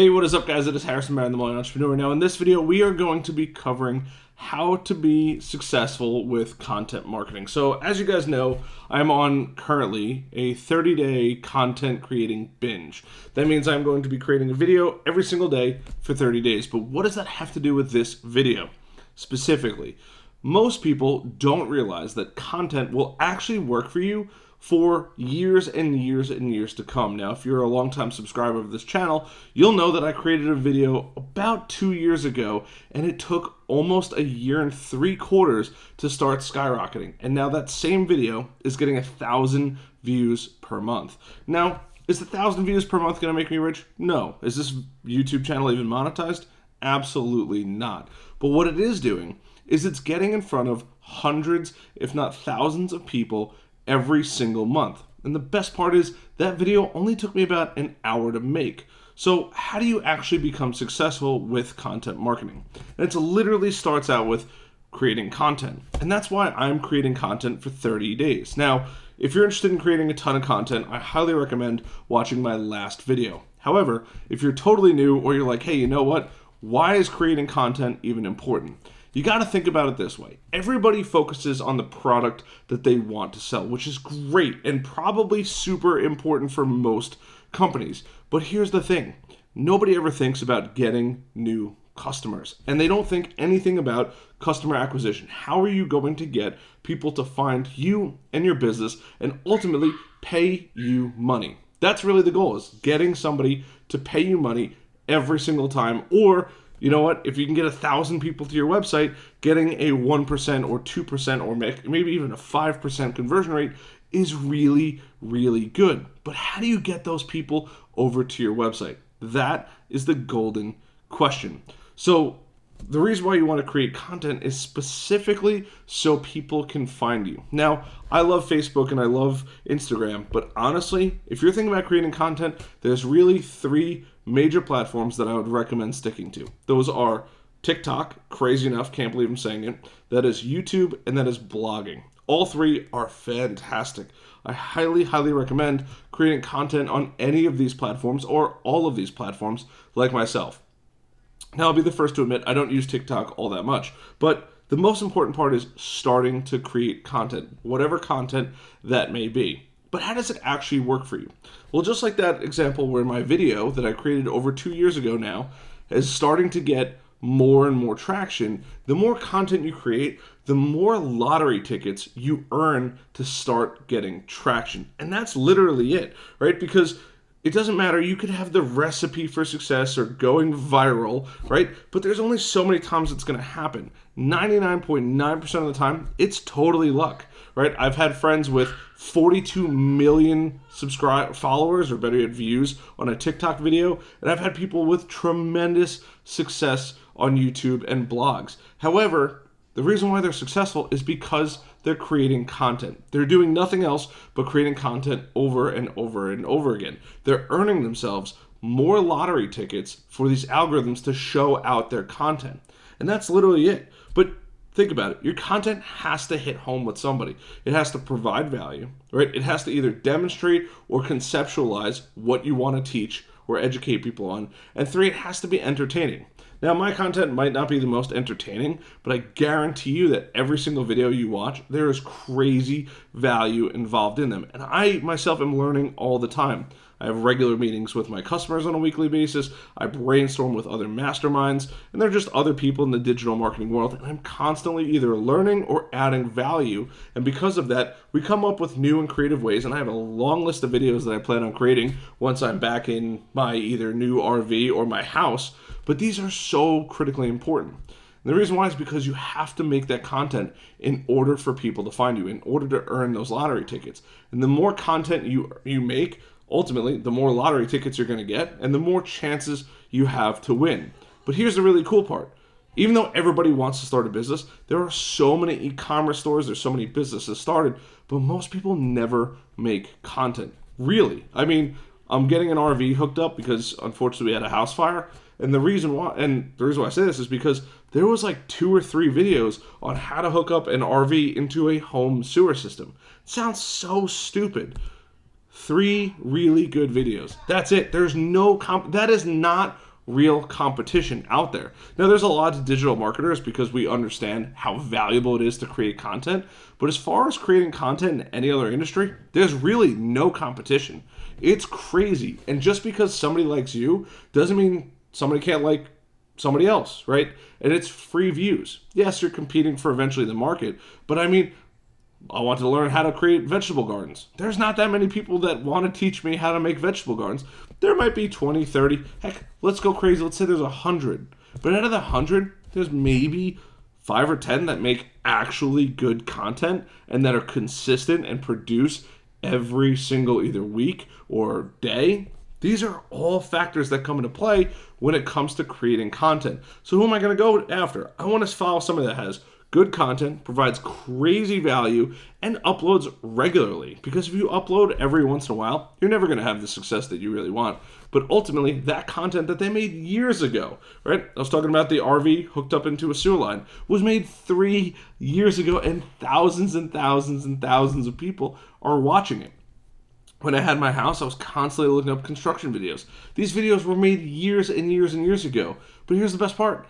Hey, what is up, guys? It is Harrison Barron, the Millennial Entrepreneur. Now, in this video, we are going to be covering how to be successful with content marketing. So, as you guys know, I'm on currently a 30-day content creating binge. That means I'm going to be creating a video every single day for 30 days. But what does that have to do with this video specifically? Most people don't realize that content will actually work for you for years and years and years to come. Now, if you're a longtime subscriber of this channel, you'll know that I created a video about 2 years ago, and it took almost 1.75 years to start skyrocketing. And now that same video is getting 1,000 views per month. Now, is 1,000 views per month gonna make me rich? No. Is this YouTube channel even monetized? Absolutely not. But what it is doing is it's getting in front of hundreds, if not thousands of people every single month. And the best part is that video only took me about an hour to make. So how do you actually become successful with content marketing? And it literally starts out with creating content. And that's why I'm creating content for 30 days. Now, if you're interested in creating a ton of content, I highly recommend watching my last video. However, if you're totally new or you're like, hey, you know what? Why is creating content even important? You got to think about it this way. Everybody focuses on the product that they want to sell, which is great and probably super important for most companies. But here's the thing. Nobody ever thinks about getting new customers, and they don't think anything about customer acquisition. How are you going to get people to find you and your business and ultimately pay you money? That's really the goal, is getting somebody to pay you money every single time. Or you know what? If you can get 1,000 people to your website, getting a 1% or 2% or maybe even a 5% conversion rate is really, really good. But how do you get those people over to your website? That is the golden question. So the reason why you want to create content is specifically so people can find you. Now, I love Facebook and I love Instagram, but honestly, if you're thinking about creating content, there's really 3 major platforms that I would recommend sticking to. Those are TikTok, crazy enough, can't believe I'm saying it. That is YouTube, and that is blogging. All 3 are fantastic. I highly, highly recommend creating content on any of these platforms or all of these platforms like myself. Now, I'll be the first to admit I don't use TikTok all that much, but the most important part is starting to create content, whatever content that may be. But how does it actually work for you? Well, just like that example where my video that I created over 2 years ago now is starting to get more and more traction, the more content you create, the more lottery tickets you earn to start getting traction. And that's literally it, right? Because it doesn't matter, you could have the recipe for success or going viral, right? But there's only so many times it's gonna happen. 99.9% of the time, it's totally luck, right? I've had friends with 42 million followers, or better yet, views on a TikTok video, and I've had people with tremendous success on YouTube and blogs. However, the reason why they're successful is because they're creating content. They're doing nothing else but creating content over and over and over again. They're earning themselves more lottery tickets for these algorithms to show out their content. And that's literally it. But think about it. Your content has to hit home with somebody. It has to provide value, right? It has to either demonstrate or conceptualize what you want to teach or educate people on. And 3, it has to be entertaining. Now, my content might not be the most entertaining, but I guarantee you that every single video you watch, there is crazy value involved in them. And I myself am learning all the time. I have regular meetings with my customers on a weekly basis. I brainstorm with other masterminds, and they're just other people in the digital marketing world. And I'm constantly either learning or adding value. And because of that, we come up with new and creative ways. And I have a long list of videos that I plan on creating once I'm back in my either new RV or my house. But these are so critically important. And the reason why is because you have to make that content in order for people to find you, in order to earn those lottery tickets. And the more content you make, ultimately, the more lottery tickets you're going to get and the more chances you have to win. But here's the really cool part. Even though everybody wants to start a business, there are so many e-commerce stores, there's so many businesses started, but most people never make content. Really. I mean, I'm getting an RV hooked up because unfortunately we had a house fire. And the reason why I say this is because there was like 2 or 3 videos on how to hook up an RV into a home sewer system. It sounds so stupid. 3 really good videos. That's it. There's no that is not real competition out there. Now, there's a lot of digital marketers because we understand how valuable it is to create content. But as far as creating content in any other industry, there's really no competition. It's crazy. And just because somebody likes you doesn't mean somebody can't like somebody else, right? And it's free views. Yes, you're competing for eventually the market, but I mean, I want to learn how to create vegetable gardens. There's not that many people that want to teach me how to make vegetable gardens. There might be 20, 30. Heck, let's go crazy. Let's say there's 100. But out of the 100, there's maybe 5 or 10 that make actually good content and that are consistent and produce every single either week or day. These are all factors that come into play when it comes to creating content. So who am I going to go after? I want to follow somebody that has good content, provides crazy value, and uploads regularly. Because if you upload every once in a while, you're never going to have the success that you really want. But ultimately, that content that they made years ago, right? I was talking about the RV hooked up into a sewer line, was made 3 years ago, and thousands and thousands and thousands of people are watching it. When I had my house, I was constantly looking up construction videos. These videos were made years and years and years ago. But here's the best part.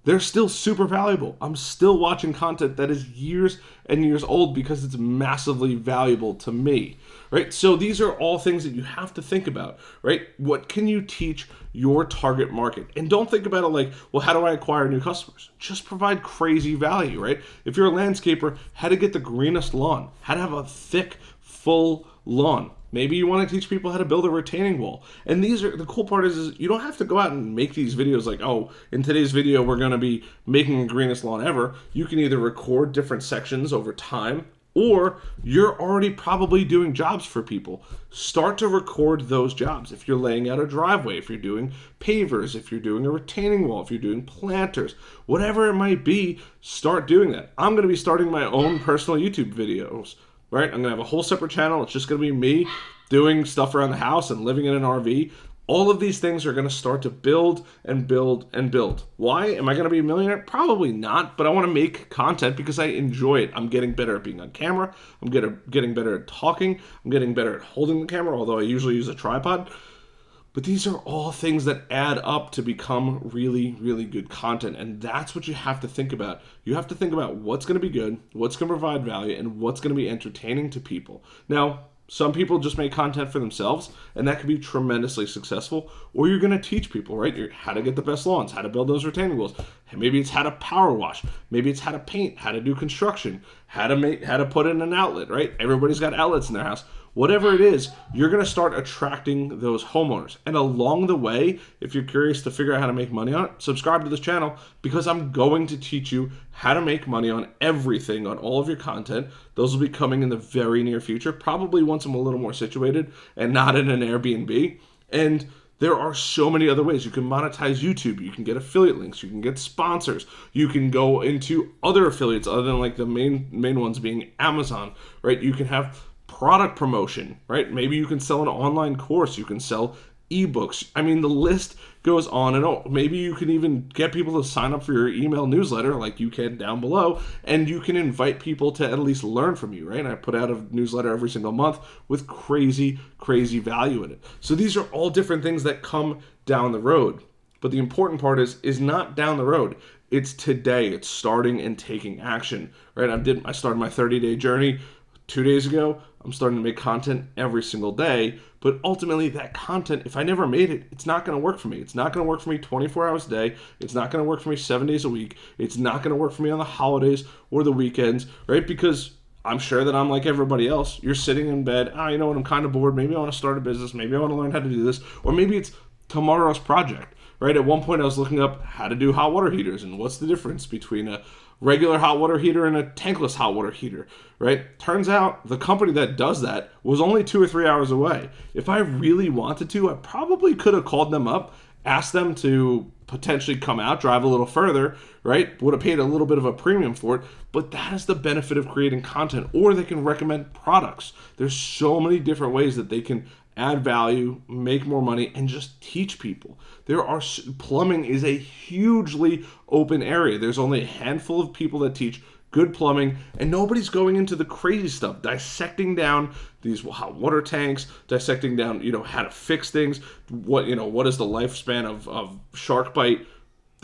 They're still super valuable. I'm still watching content that is years and years old because it's massively valuable to me, right? So these are all things that you have to think about, right? What can you teach your target market? And don't think about it like, well, how do I acquire new customers? Just provide crazy value, right? If you're a landscaper, how to get the greenest lawn, how to have a thick, full lawn. Maybe you want to teach people how to build a retaining wall. And these are, the cool part is you don't have to go out and make these videos like, oh, in today's video, we're going to be making the greenest lawn ever. You can either record different sections over time, or you're already probably doing jobs for people. Start to record those jobs. If you're laying out a driveway, if you're doing pavers, if you're doing a retaining wall, if you're doing planters, whatever it might be, start doing that. I'm going to be starting my own personal YouTube videos. Right? I'm going to have a whole separate channel. It's just going to be me doing stuff around the house and living in an RV. All of these things are going to start to build and build and build. Why? Am I going to be a millionaire? Probably not, but I want to make content because I enjoy it. I'm getting better at being on camera. I'm getting better at talking. I'm getting better at holding the camera, although I usually use a tripod. But these are all things that add up to become really, really good content. And that's what you have to think about. You have to think about what's going to be good, what's going to provide value, and what's going to be entertaining to people. Now, some people just make content for themselves, and that can be tremendously successful. Or you're going to teach people, right? How to get the best lawns, how to build those retaining walls. Maybe it's how to power wash. Maybe it's how to paint, how to do construction, how to put in an outlet, right? Everybody's got outlets in their house. Whatever it is, you're going to start attracting those homeowners. And along the way, if you're curious to figure out how to make money on it, subscribe to this channel because I'm going to teach you how to make money on everything, on all of your content. Those will be coming in the very near future, probably once I'm a little more situated and not in an Airbnb. And there are so many other ways. You can monetize YouTube. You can get affiliate links. You can get sponsors. You can go into other affiliates other than like the main ones being Amazon, right? You can have product promotion, right? Maybe you can sell an online course. You can sell ebooks. I mean, the list goes on and on. Maybe you can even get people to sign up for your email newsletter like you can down below, and you can invite people to at least learn from you, right? I put out a newsletter every single month with crazy, crazy value in it. So these are all different things that come down the road. But the important part is not down the road. It's today. It's starting and taking action, right? I started my 30-day journey 2 days ago. I'm starting to make content every single day, but ultimately that content, if I never made it, it's not going to work for me. It's not going to work for me 24 hours a day. It's not going to work for me 7 days a week. It's not going to work for me on the holidays or the weekends, right? Because I'm sure that I'm like everybody else. You're sitting in bed. You know what? I'm kind of bored. Maybe I want to start a business. Maybe I want to learn how to do this. Or maybe it's tomorrow's project, right? At one point I was looking up how to do hot water heaters and what's the difference between a regular hot water heater and a tankless hot water heater, right? Turns out the company that does that was only 2 or 3 hours away. If I really wanted to, I probably could have called them up, asked them to potentially come out, drive a little further, right? Would have paid a little bit of a premium for it, but that is the benefit of creating content. Or they can recommend products. There's so many different ways that they can add value, make more money, and just teach people. Plumbing is a hugely open area. There's only a handful of people that teach good plumbing, and nobody's going into the crazy stuff, dissecting down these hot water tanks, dissecting down, how to fix things, what is the lifespan of shark bite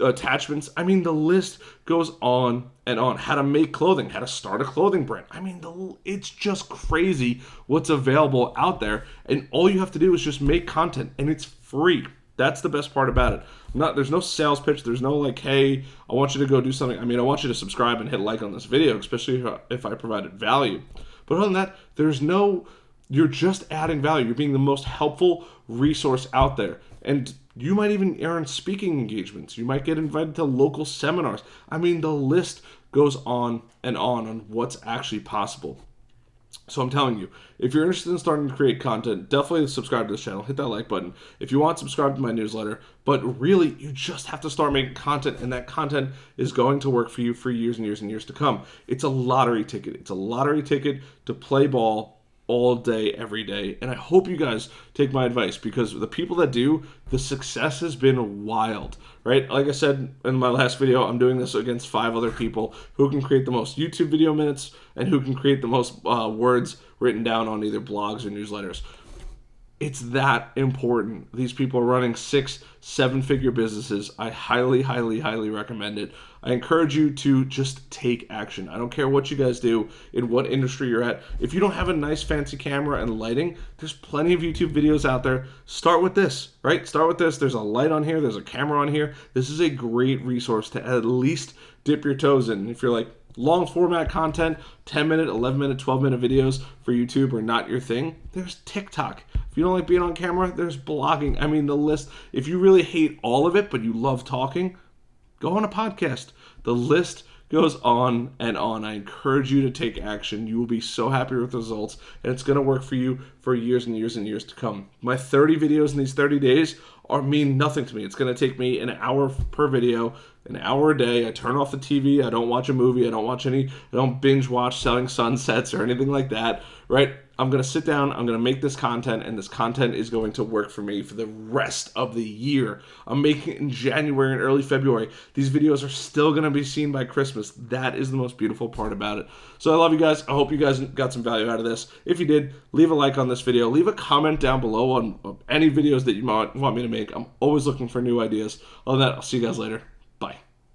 attachments. I mean, the list goes on and on. How to make clothing, how to start a clothing brand. I mean, it's just crazy what's available out there, and all you have to do is just make content, and it's free. That's the best part about it. There's no sales pitch. There's no like, hey, I want you to go do something. I mean, I want you to subscribe and hit like on this video, especially if I provided value. But other than that, you're just adding value. You're being the most helpful resource out there. And you might even earn speaking engagements. You might get invited to local seminars. I mean, the list goes on on what's actually possible. So I'm telling you, if you're interested in starting to create content, definitely subscribe to this channel. Hit that like button. If you want, subscribe to my newsletter. But really, you just have to start making content, and that content is going to work for you for years and years and years to come. It's a lottery ticket. It's a lottery ticket to play ball all day, every day. And I hope you guys take my advice, because the people that do, the success has been wild, right? Like I said in my last video, I'm doing this against 5 other people who can create the most YouTube video minutes and who can create the most words written down on either blogs or newsletters. It's that important. These people are running 6-7 figure businesses. I highly, highly, highly recommend it. I encourage you to just take action. I don't care what you guys do, in what industry you're at. If you don't have a nice fancy camera and lighting, there's plenty of YouTube videos out there. Start with this, right? Start with this. There's a light on here. There's a camera on here. This is a great resource to at least dip your toes in. If you're like, long format content, 10-minute, 11-minute, 12-minute videos for YouTube are not your thing, there's TikTok. If you don't like being on camera, there's blogging. I mean, the list, if you really hate all of it, but you love talking, go on a podcast. The list goes on and on. I encourage you to take action. You will be so happy with the results, and it's going to work for you for years and years and years to come. My 30 videos in these 30 days mean nothing to me. It's going to take me an hour per video, an hour a day. I turn off the TV. I don't watch a movie. I don't binge watch Selling Sunsets or anything like that, right? I'm going to sit down, I'm going to make this content, and this content is going to work for me for the rest of the year. I'm making it in January and early February. These videos are still going to be seen by Christmas. That is the most beautiful part about it. So I love you guys. I hope you guys got some value out of this. If you did, leave a like on this video. Leave a comment down below on any videos that you might want me to make. I'm always looking for new ideas. Other than that, I'll see you guys later.